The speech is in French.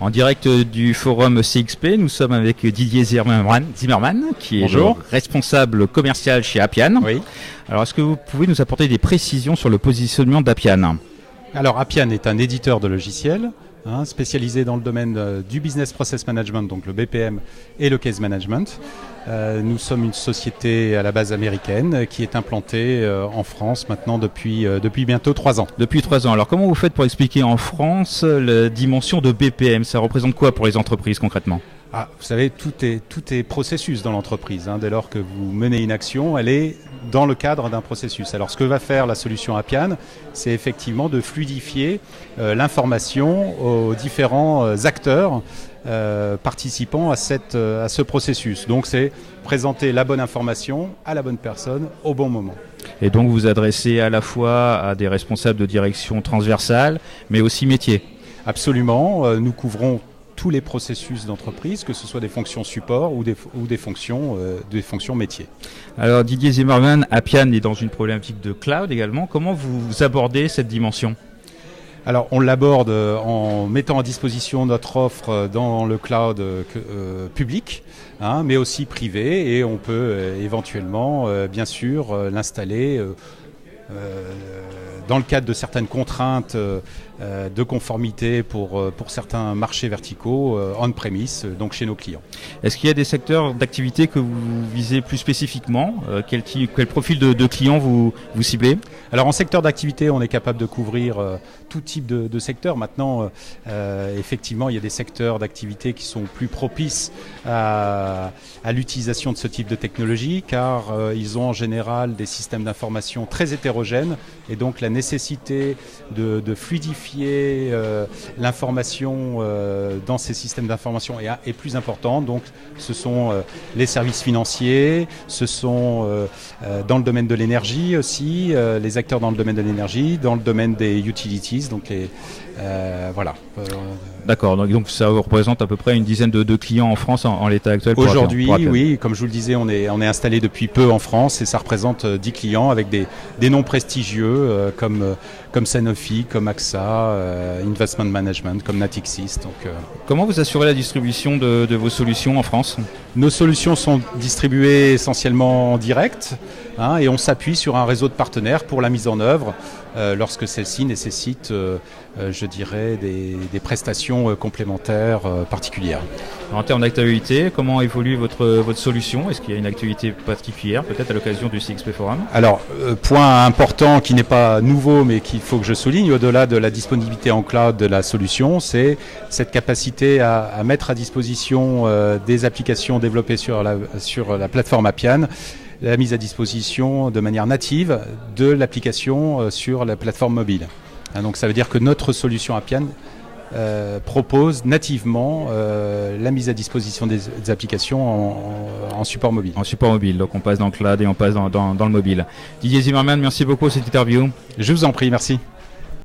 En direct du forum CXP, nous sommes avec Didier Zimmermann, qui est Bonjour. le responsable commercial chez Appian. Oui. Alors, est-ce que vous pouvez nous apporter des précisions sur le positionnement d'Appian ? Alors Appian est un éditeur de logiciels spécialisé dans le domaine du Business Process Management, donc le BPM et le Case Management. Nous sommes une société à la base américaine qui est implantée en France maintenant depuis bientôt 3 ans. Depuis 3 ans. Alors, comment vous faites pour expliquer en France la dimension de BPM ? Ça représente quoi pour les entreprises concrètement ? Vous savez, tout est processus dans l'entreprise. Dès lors que vous menez une action, elle est dans le cadre d'un processus. Alors, ce que va faire la solution Appian, c'est effectivement de fluidifier l'information aux différents acteurs participant à ce processus. Donc, c'est présenter la bonne information à la bonne personne au bon moment. Et donc, vous vous adressez à la fois à des responsables de direction transversale, mais aussi métiers. Absolument. Nous couvrons tous les processus d'entreprise, que ce soit des fonctions support ou des fonctions métiers. Alors Didier Zimmermann, Appian est dans une problématique de cloud également. Comment vous abordez cette dimension ? Alors on l'aborde en mettant à disposition notre offre dans le cloud public, mais aussi privé, et on peut éventuellement, bien sûr, l'installer dans le cadre de certaines contraintes de conformité pour certains marchés verticaux on-premise, donc chez nos clients. Est-ce qu'il y a des secteurs d'activité que vous visez plus spécifiquement ? Quel profil de clients vous ciblez ? Alors en secteur d'activité, on est capable de couvrir tout type de secteur. Maintenant, effectivement, il y a des secteurs d'activité qui sont plus propices à l'utilisation de ce type de technologie, car ils ont en général des systèmes d'information très hétérogènes, et donc la nécessité de fluidifier l'information dans ces systèmes d'information est plus importante. Donc ce sont les services financiers, ce sont dans le domaine de l'énergie aussi, les acteurs dans le domaine de l'énergie, dans le domaine des utilities, donc voilà. D'accord, donc ça représente à peu près une dizaine de clients en France en l'état actuel. Aujourd'hui, oui, comme je vous le disais, on est installé depuis peu en France, et ça représente 10 clients avec des noms prestigieux comme Sanofi, comme AXA, Investment Management, comme Natixis. Comment vous assurez la distribution de vos solutions en France ? Nos solutions sont distribuées essentiellement en direct, et on s'appuie sur un réseau de partenaires pour la mise en œuvre lorsque celle-ci nécessite, je dirais, des prestations complémentaires particulières. En termes d'actualité, comment évolue votre solution ? Est-ce qu'il y a une activité particulière, peut-être à l'occasion du CXP Forum ? Alors, point important qui n'est pas nouveau, mais qu'il faut que je souligne, au-delà de la disponibilité en cloud de la solution, c'est cette capacité à mettre à disposition des applications développées sur la plateforme Appian, la mise à disposition de manière native de l'application sur la plateforme mobile. Donc ça veut dire que notre solution Appian propose nativement la mise à disposition des applications en support mobile. En support mobile, donc on passe dans le cloud et on passe dans le mobile. Didier Zimmermann, merci beaucoup pour cette interview. Je vous en prie, merci.